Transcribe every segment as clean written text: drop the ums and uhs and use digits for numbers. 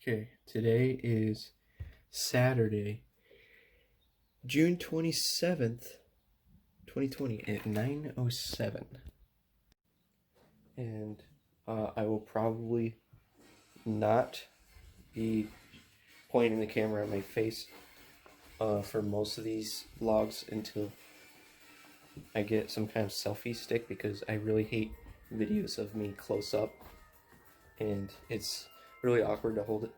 Okay, today is Saturday, June 27th, 2020 at 9:07. And I will probably not be pointing the camera at my face for most of these vlogs until I get some kind of selfie stick, because I really hate videos of me close up and it's really awkward to hold it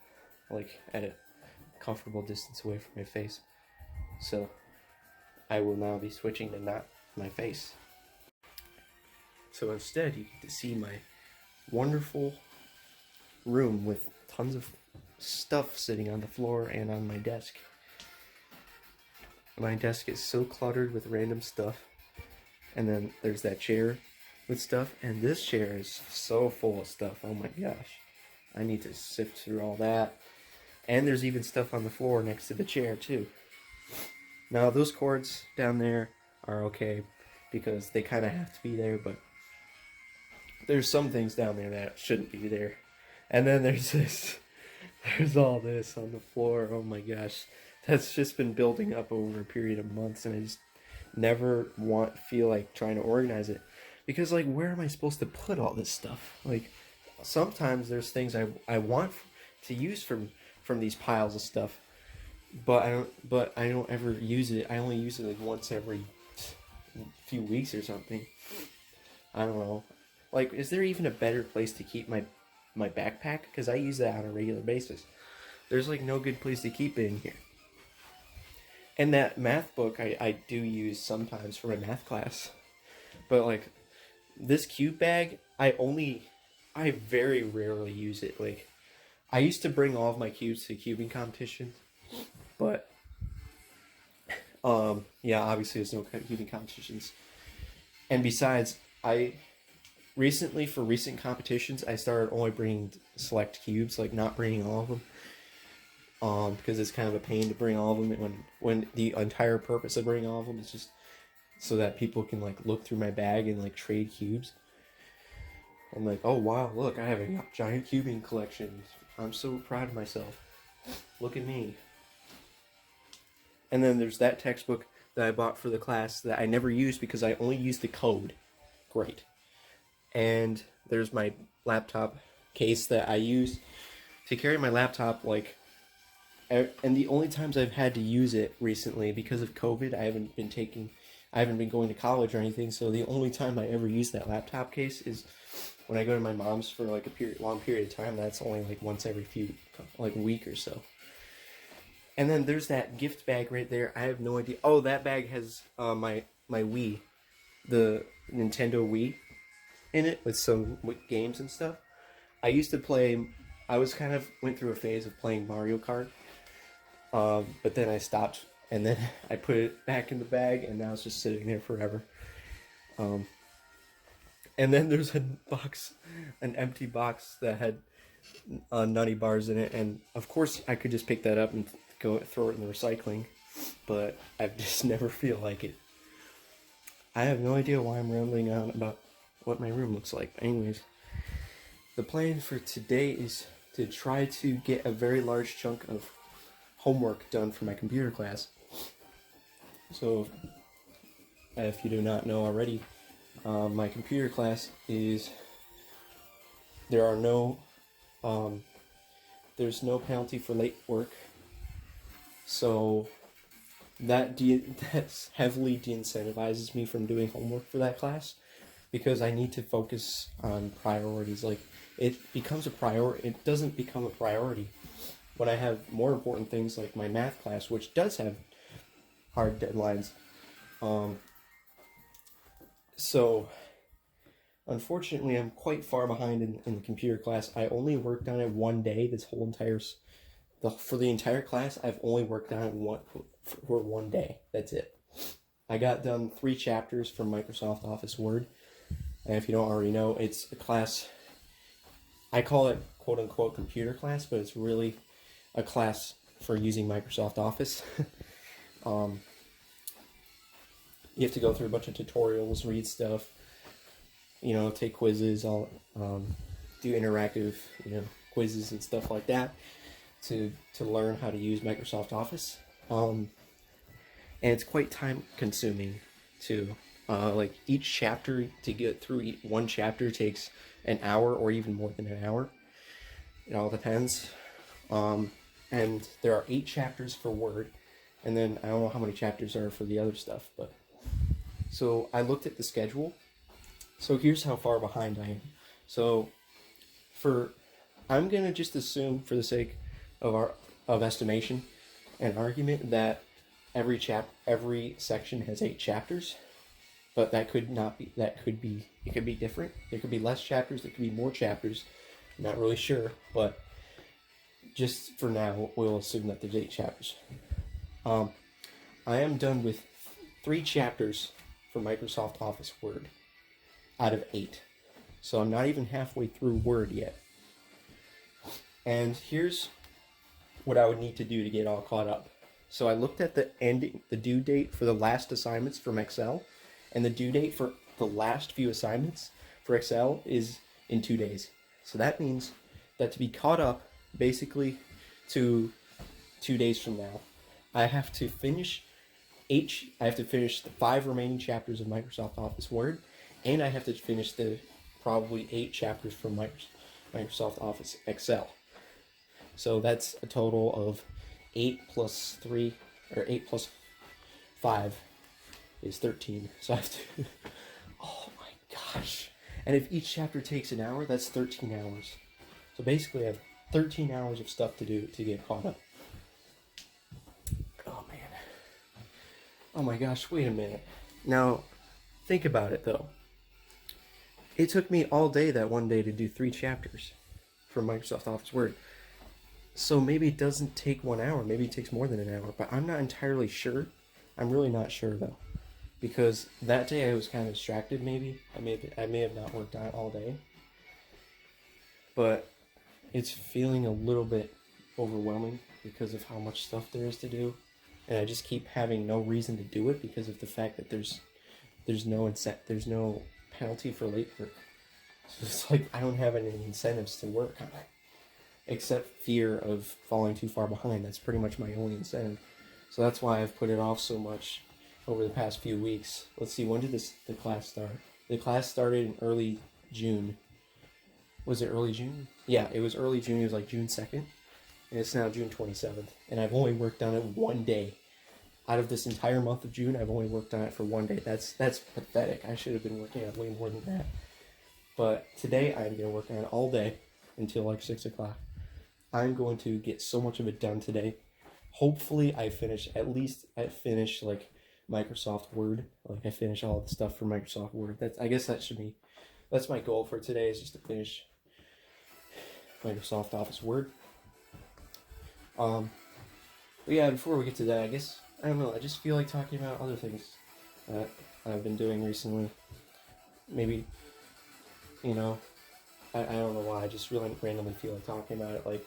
like at a comfortable distance away from my face. So I will now be switching to not my face. So instead, you get to see my wonderful room with tons of stuff sitting on the floor and on my desk. My desk is so cluttered with random stuff. And then there's that chair with stuff, and this chair is so full of stuff. Oh my gosh. I need to sift through all that. And there's even stuff on the floor next to the chair too. Now those cords down there are okay because they kind of have to be there, but there's some things down there that shouldn't be there. And then there's this, there's all this on the floor. Oh my gosh. That's just been building up over a period of months, and I just never feel like trying to organize it. Because like, where am I supposed to put all this stuff? Like, sometimes there's things I want to use from these piles of stuff, but I don't ever use it. I only use it like once every few weeks or something. I don't know. Like, is there even a better place to keep my backpack? Because I use that on a regular basis. There's like no good place to keep it in here. And that math book I do use sometimes for my math class. But like, this cube bag, I very rarely use it. Like, I used to bring all of my cubes to cubing competitions, but yeah, obviously there's no cubing competitions. And besides, for recent competitions, I started only bringing select cubes, like not bringing all of them. Because it's kind of a pain to bring all of them when the entire purpose of bringing all of them is just so that people can like look through my bag and like trade cubes. I'm like, oh wow, look, I have a giant cubing collection. I'm so proud of myself. Look at me. And then there's that textbook that I bought for the class that I never used because I only used the code. Great. And there's my laptop case that I use to carry my laptop, like, and the only times I've had to use it recently because of COVID, I haven't been going to college or anything, so the only time I ever use that laptop case is when I go to my mom's for like a long period of time. That's only like once every week or so. And then there's that gift bag right there. I have no idea. Oh, that bag has my Wii, the Nintendo Wii, in it with some games and stuff. I went through a phase of playing Mario Kart. But then I stopped, and then I put it back in the bag, and now it's just sitting there forever. And then there's an empty box that had nutty bars in it, and of course I could just pick that up and throw it in the recycling, but I just never feel like it. I have no idea why I'm rambling on about what my room looks like. Anyways, the plan for today is to try to get a very large chunk of homework done for my computer class. So, if you do not know already, my computer class there's no penalty for late work. So that heavily de-incentivizes me from doing homework for that class, because I need to focus on priorities. Like, it doesn't become a priority when I have more important things like my math class, which does have hard deadlines. So, unfortunately, I'm quite far behind in the computer class. I only worked on it one day for the entire class. I've only worked on it for one day. That's it. I got done 3 chapters from Microsoft Office Word. And if you don't already know, it's a class, I call it quote-unquote computer class, but it's really a class for using Microsoft Office. You have to go through a bunch of tutorials, read stuff, take quizzes, do interactive, quizzes and stuff like that. to learn how to use Microsoft Office. And it's quite time consuming too. Like each chapter, to get through one chapter takes an hour or even more than an hour. It all depends. And there are 8 chapters for Word, and then I don't know how many chapters are for the other stuff, but so I looked at the schedule. So here's how far behind I am. So I'm gonna just assume, for the sake of estimation and argument, that every section has 8 chapters, but that could not be. It could be different. There could be less chapters. There could be more chapters. I'm not really sure, but just for now, we'll assume that there's 8 chapters. I am done with 3 chapters for Microsoft Office Word out of 8. So I'm not even halfway through Word yet. And here's what I would need to do to get all caught up. So I looked at the due date for the last assignments from Excel, and the due date for the last few assignments for Excel is in 2 days. So that means that to be caught up basically to 2 days from now, I have to finish the 5 remaining chapters of Microsoft Office Word, and I have to finish the probably 8 chapters from Microsoft Office Excel. So that's a total of 8 plus 3, or 8 plus 5 is 13. So I have to, oh my gosh. And if each chapter takes an hour, that's 13 hours. So basically I have 13 hours of stuff to do to get caught up. Oh man. Oh my gosh, wait a minute. Now, think about it though. It took me all day that one day to do 3 chapters for Microsoft Office Word. So maybe it doesn't take 1 hour, maybe it takes more than an hour, but I'm not entirely sure. I'm really not sure though. Because that day I was kind of distracted maybe. I may have not worked on it all day. But it's feeling a little bit overwhelming because of how much stuff there is to do. And I just keep having no reason to do it because of the fact that there's no penalty for late work. So it's like I don't have any incentives to work on it. Except fear of falling too far behind. That's pretty much my only incentive. So that's why I've put it off so much over the past few weeks. Let's see, when did the class start? The class started in early June. Was it early June? Yeah, it was early June. It was like June 2nd. And it's now June 27th. And I've only worked on it 1 day. Out of this entire month of June, I've only worked on it for 1 day. That's pathetic. I should have been working on way more than that. But today, I'm going to work on it all day until like 6 o'clock. I'm going to get so much of it done today. Hopefully, I finish like Microsoft Word. Like I finish all the stuff for Microsoft Word. That's my goal for today, is just to finish Microsoft Office Word. But yeah, before we get to that, I don't know, I just feel like talking about other things that I've been doing recently. Maybe, I don't know why, I just really randomly feel like talking about it. Like,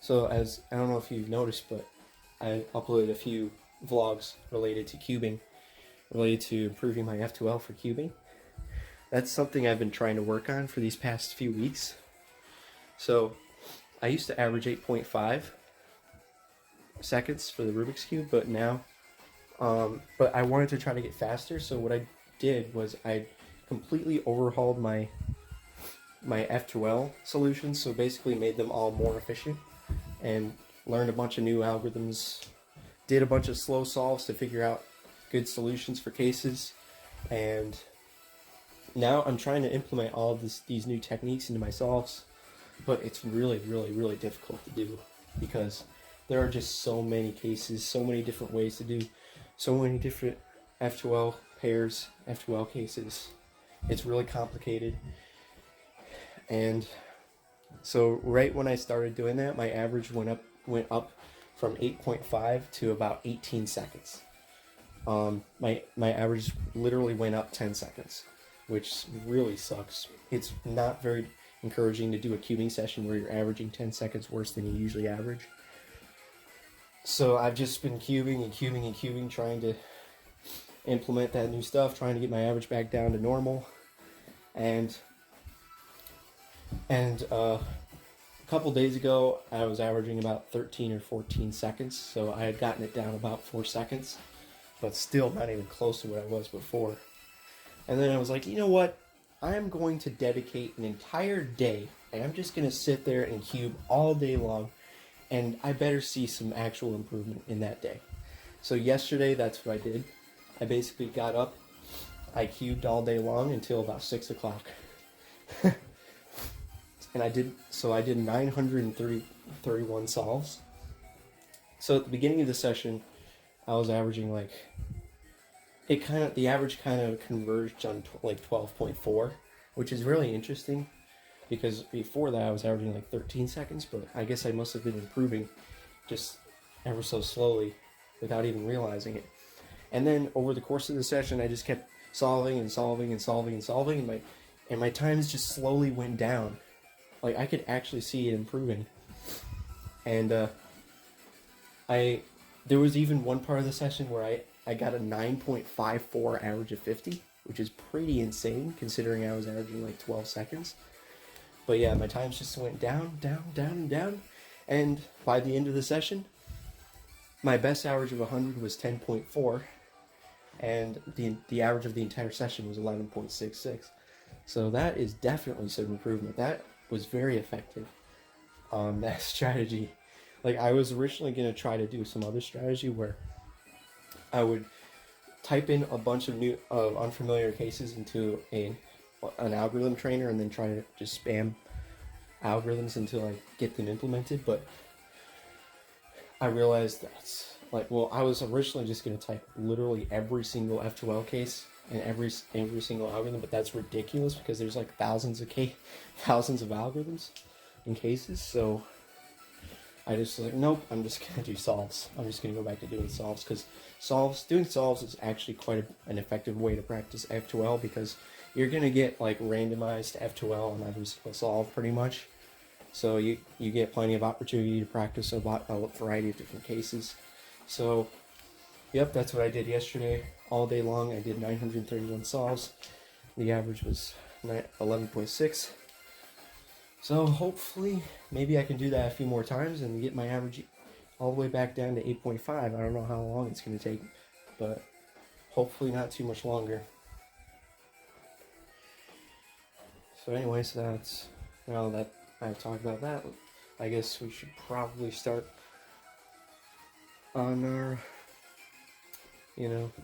so as, I don't know if you've noticed, but I uploaded a few vlogs related to cubing, related to improving my F2L for cubing. That's something I've been trying to work on for these past few weeks. So I used to average 8.5 seconds for the Rubik's Cube, but now, but I wanted to try to get faster, so what I did was I completely overhauled my F2L solutions, so basically made them all more efficient, and learned a bunch of new algorithms, did a bunch of slow solves to figure out good solutions for cases, and now I'm trying to implement all of these new techniques into my solves, but it's really, really, really difficult to do because there are just so many cases, so many different ways to do, so many different F2L pairs, F2L cases. It's really complicated. And so right when I started doing that, my average went up from 8.5 to about 18 seconds. My average literally went up 10 seconds, which really sucks. It's not very encouraging to do a cubing session where you're averaging 10 seconds worse than you usually average. So I've just been cubing and cubing and cubing, trying to implement that new stuff, trying to get my average back down to normal. And A couple days ago, I was averaging about 13 or 14 seconds, so I had gotten it down about 4 seconds, but still not even close to what I was before. And then I was like, you know what? I'm going to dedicate an entire day, and I'm just going to sit there and cube all day long, and I better see some actual improvement in that day. So yesterday, that's what I did. I basically got up, I cubed all day long until about 6 o'clock. And I did 931 solves. So at the beginning of the session, I was averaging like, the average kind of converged on like 12.4, which is really interesting because before that I was averaging like 13 seconds, but I guess I must have been improving just ever so slowly without even realizing it. And then over the course of the session, I just kept solving, and my times just slowly went down. Like, I could actually see it improving. And there was even one part of the session where I got a 9.54 average of 50, which is pretty insane considering I was averaging like 12 seconds. But yeah, my times just went down, and down. And by the end of the session, my best average of 100 was 10.4, and the average of the entire session was 11.66. So that is definitely some improvement. That was very effective. That strategy. Like, I was originally going to try to do some other strategy where I would type in a bunch of unfamiliar cases into an algorithm trainer and then try to just spam algorithms until I get them implemented. But I realized that's like, well, I was originally just going to type literally every single F2L case and every single algorithm, but that's ridiculous because there's like thousands of algorithms and cases. So I just was like, nope, I'm just gonna do solves. I'm just gonna go back to doing solves because doing solves is actually quite an effective way to practice F2L because you're gonna get like randomized F2L on every single solve pretty much. So you get plenty of opportunity to practice a variety of different cases. So, yep, that's what I did yesterday. All day long, I did 931 solves. The average was 11.6. So hopefully, maybe I can do that a few more times and get my average all the way back down to 8.5. I don't know how long it's going to take, but hopefully not too much longer. So anyways, now that I've talked about that, I guess we should probably start on our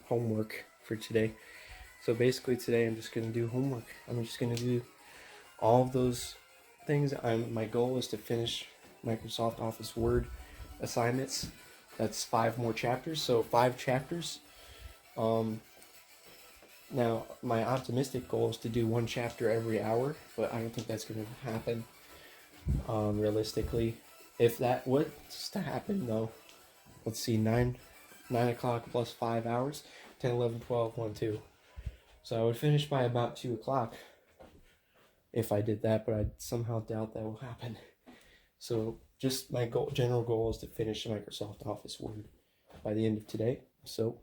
homework for today. So basically today I'm just going to do homework. I'm just going to do all of those things. My goal is to finish Microsoft Office Word assignments. That's 5 more chapters, so 5 chapters. Now my optimistic goal is to do 1 chapter every hour, but I don't think that's going to happen realistically. If that was to happen though, let's see, 9 o'clock plus 5 hours, 10, 11, 12, 1, 2. So I would finish by about 2 o'clock if I did that, but I somehow doubt that will happen. So just my general goal is to finish Microsoft Office Word by the end of today. So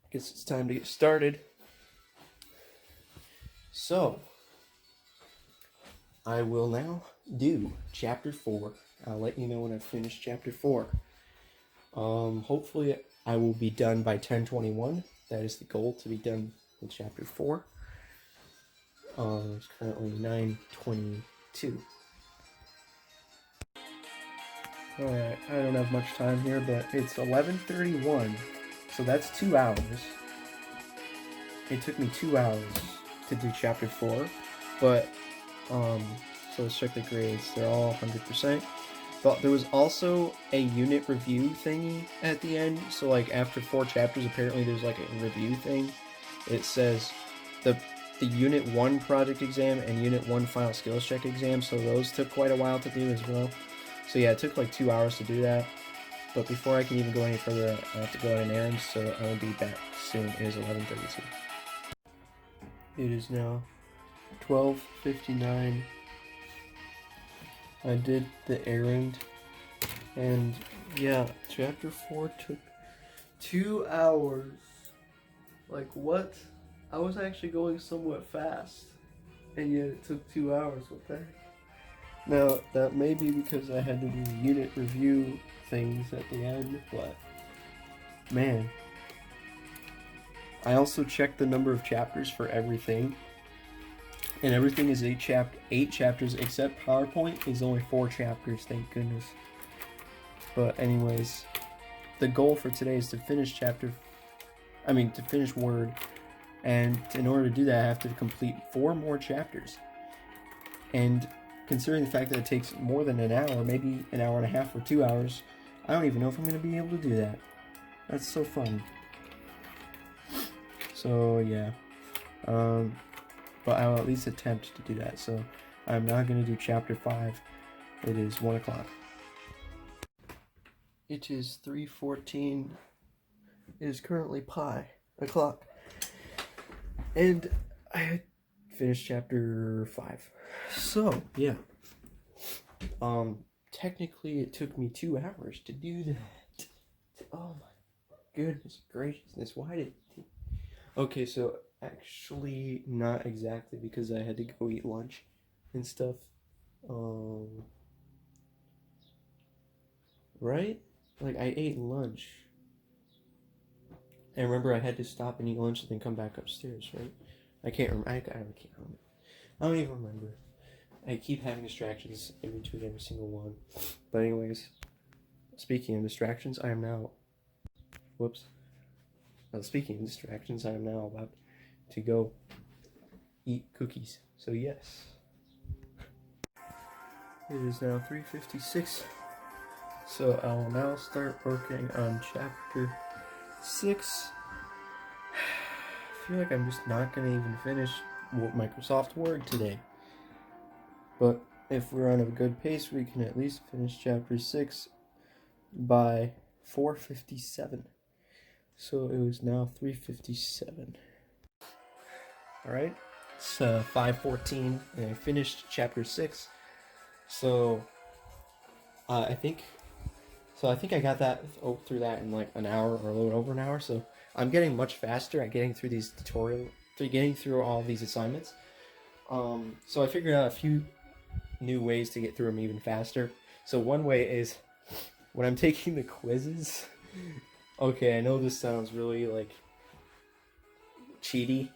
I guess it's time to get started. So I will now do Chapter 4. I'll let you know when I've finished Chapter 4. Hopefully I will be done by 10:21. That is the goal, to be done with Chapter 4. It's currently 9:22. Alright, I don't have much time here, but it's 11:31, so that's 2 hours. It took me 2 hours to do Chapter 4, but, so let's check the grades. They're all 100%. But there was also a unit review thingy at the end, so like after 4 chapters, apparently there's like a review thing. It says the Unit 1 project exam and Unit 1 final skills check exam, so those took quite a while to do as well. So yeah, it took like 2 hours to do that. But before I can even go any further, I have to go on an errand, so I will be back soon. It is 11:32. It is now 12:59. I did the errand, and yeah, Chapter 4 took 2 hours. Like, what? I was actually going somewhat fast, and yet it took 2 hours. What the heck? Now, that may be because I had to do unit review things at the end, but man. I also checked the number of chapters for everything, and everything is 8 chapters, except PowerPoint is only 4 chapters, thank goodness. But anyways, the goal for today is to finish to finish Word, and in order to do that I have to complete 4 more chapters. And considering the fact that it takes more than an hour, maybe an hour and a half or 2 hours, I don't even know if I'm going to be able to do that. That's so fun. So yeah, but I'll at least attempt to do that. So I'm now going to do chapter 5. It is 1 o'clock. It is 3:14. It is currently pi o'clock, and I finished chapter 5. So yeah, technically it took me 2 hours to do that. Oh my goodness graciousness! Why did? Okay, so actually not exactly, because I had to go eat lunch and stuff. Right? Like I ate lunch. And remember I had to stop and eat lunch and then come back upstairs, right? I can't remember. I don't even remember. I keep having distractions in between every single one. But anyways, speaking of distractions, I am now... Whoops. Speaking of distractions, I am now about to go eat cookies. So yes. It is now 3:56. So I will now start working on chapter 6. I feel like I'm just not going to even finish Microsoft Word today. But if we're on a good pace, we can at least finish chapter 6 by 4:57. So it was now 3:57. Alright, it's 5:14 and I finished chapter 6. So I think I got that through that in like an hour or a little over an hour. So I'm getting much faster at getting through these getting through all these assignments. So I figured out a few new ways to get through them even faster. So one way is when I'm taking the quizzes. Okay, I know this sounds really like cheaty.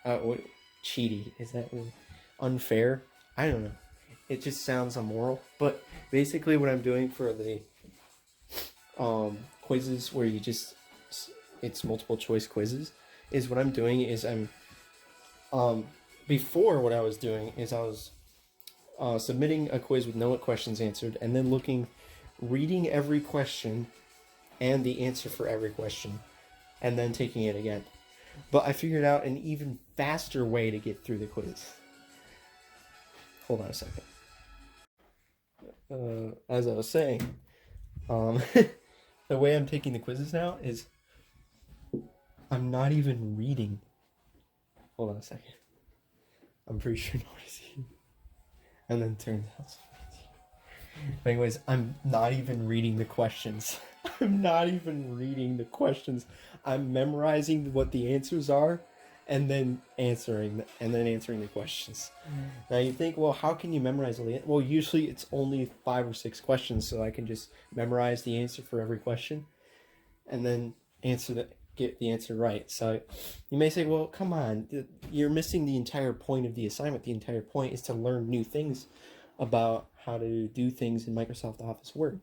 What cheaty? Is that really unfair? I don't know. It just sounds immoral. But basically what I'm doing for the quizzes where it's multiple choice quizzes, is what I'm doing is I'm before what I was doing is I was submitting a quiz with no questions answered and then reading every question and the answer for every question and then taking it again. But I figured out an even faster way to get through the quiz. Hold on a second. As I was saying, the way I'm taking the quizzes now is I'm not even reading. Hold on a second. I'm pretty sure nobody's here. And then turns out somebody's here. But anyways, I'm not even reading the questions. I'm not even reading the questions. I'm memorizing what the answers are and then answering the questions. Now you think, well, how can you memorize all the answers? Well, usually it's only 5 or 6 questions, so I can just memorize the answer for every question and then get the answer right. So you may say, well, come on, you're missing the entire point of the assignment. The entire point is to learn new things about how to do things in Microsoft Office Word.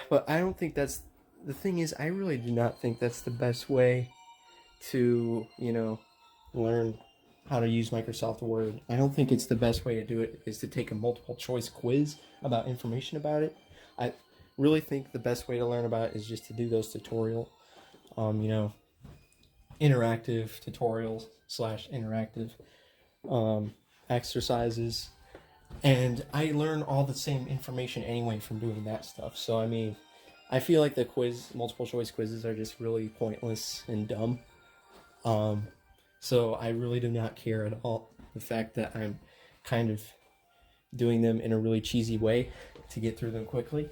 But I don't think that's the thing. Is I really do not think that's the best way to, learn how to use Microsoft Word. I don't think it's the best way to do it is to take a multiple choice quiz about information about it. I really think the best way to learn about it is just to do those interactive tutorials / interactive exercises. And I learn all the same information anyway from doing that stuff. So, I mean, I feel like the multiple choice quizzes are just really pointless and dumb. So I really do not care at all the fact that I'm kind of doing them in a really cheesy way to get through them quickly.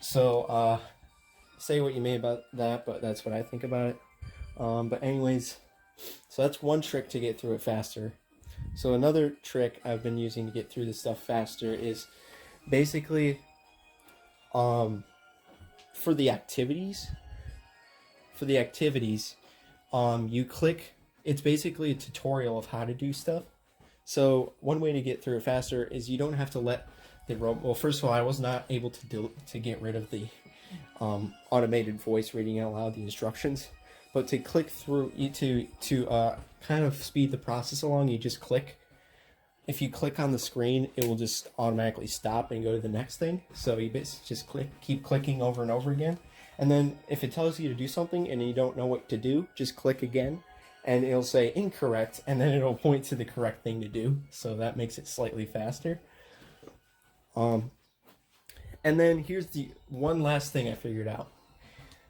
So, say what you may about that, but that's what I think about it. But anyways, so that's one trick to get through it faster. So another trick I've been using to get through this stuff faster is basically for the activities, you click, it's basically a tutorial of how to do stuff. So one way to get through it faster is you don't have to let the robot, well, first of all, I was not able to get rid of the automated voice reading out loud the instructions, but to click through, to kind of speed the process along, you just click. If you click on the screen, it will just automatically stop and go to the next thing. So you basically just keep clicking over and over again. And then if it tells you to do something and you don't know what to do, just click again and it'll say incorrect, and then it'll point to the correct thing to do. So that makes it slightly faster. And then here's the one last thing I figured out.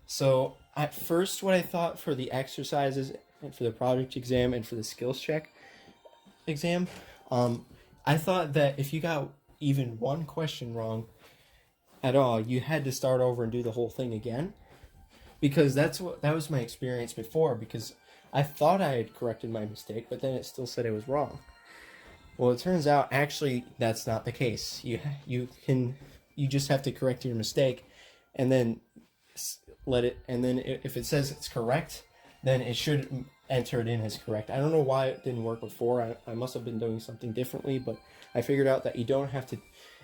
So at first, what I thought for the exercises and for the project exam and for the skills check exam, I thought that if you got even one question wrong at all, you had to start over and do the whole thing again. Because that was my experience before, because I thought I had corrected my mistake, but then it still said it was wrong. Well, it turns out actually that's not the case. You just have to correct your mistake and then let it, and then if it says it's correct, then it should enter it in as correct. I don't know why it didn't work before. I must have been doing something differently, but I figured out that you don't have to,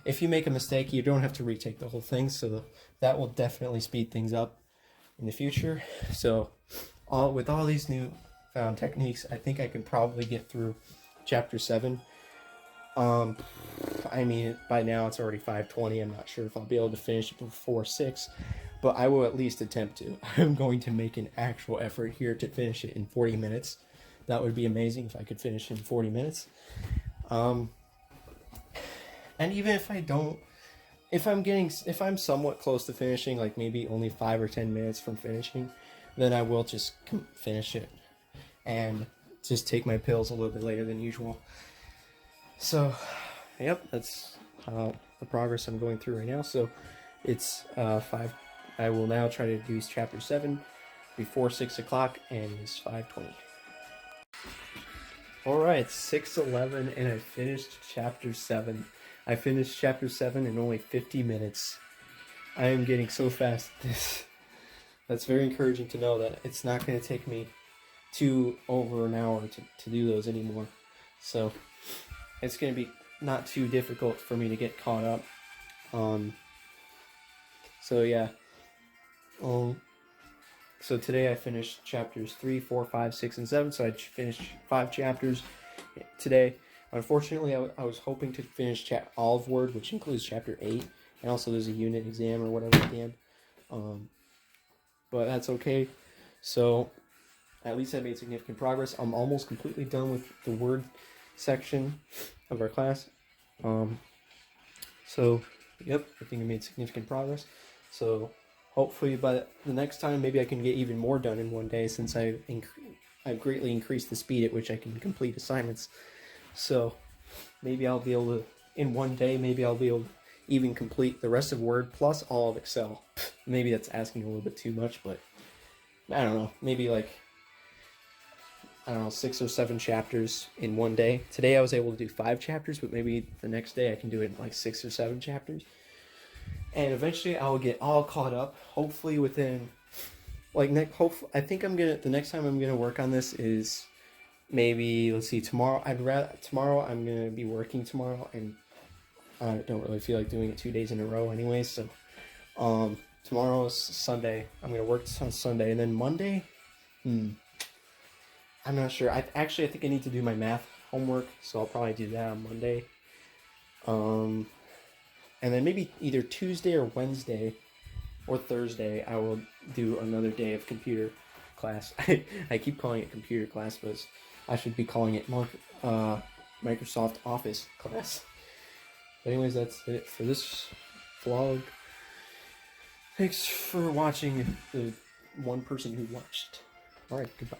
if you make a mistake, you don't have to retake the whole thing, so that will definitely speed things up in the future. So with all these new found techniques, I think I can probably get through chapter 7. I mean, by now it's already 5:20. I'm not sure if I'll be able to finish it before 6, but I will at least attempt to. I'm going to make an actual effort here to finish it in 40 minutes. That would be amazing if I could finish in 40 minutes. And even if I don't, if I'm somewhat close to finishing, like maybe only 5 or 10 minutes from finishing, then I will just finish it and just take my pills a little bit later than usual. So, yep, that's the progress I'm going through right now. So, it's 5. I will now try to do chapter 7 before 6 o'clock, and it's 5:20. Alright, 6:11, and I finished chapter 7. I finished chapter 7 in only 50 minutes. I am getting so fast at this. That's very encouraging to know that it's not going to take me over an hour to do those anymore. So, it's going to be not too difficult for me to get caught up. So yeah. So today I finished chapters 3, 4, 5, 6, and 7. So I finished 5 chapters today. Unfortunately, I was hoping to finish Olive Word, which includes chapter 8, and also there's a unit exam or whatever at the end. But that's okay. So at least I made significant progress. I'm almost completely done with the word section of our class. So yep, I think I made significant progress. So hopefully by the next time, maybe I can get even more done in one day, since I've greatly increased the speed at which I can complete assignments. So maybe I'll be able to, in one day, maybe I'll be able to even complete the rest of Word plus all of Excel. Maybe that's asking a little bit too much, but I don't know. Maybe like, 6 or 7 chapters in one day. Today I was able to do 5 chapters, but maybe the next day I can do it in like 6 or 7 chapters. And eventually I'll get all caught up, hopefully within, like, I think the next time I'm gonna work on this is maybe, let's see, tomorrow. Tomorrow I'm gonna be working tomorrow, and I don't really feel like doing it 2 days in a row anyway. So, tomorrow's Sunday. I'm gonna work on Sunday, and then Monday, I'm not sure. I think I need to do my math homework, so I'll probably do that on Monday. And then maybe either Tuesday or Wednesday or Thursday, I will do another day of computer class. I keep calling it computer class, but I should be calling it Microsoft Office class. But anyways, that's it for this vlog. Thanks for watching, the one person who watched. Alright, goodbye.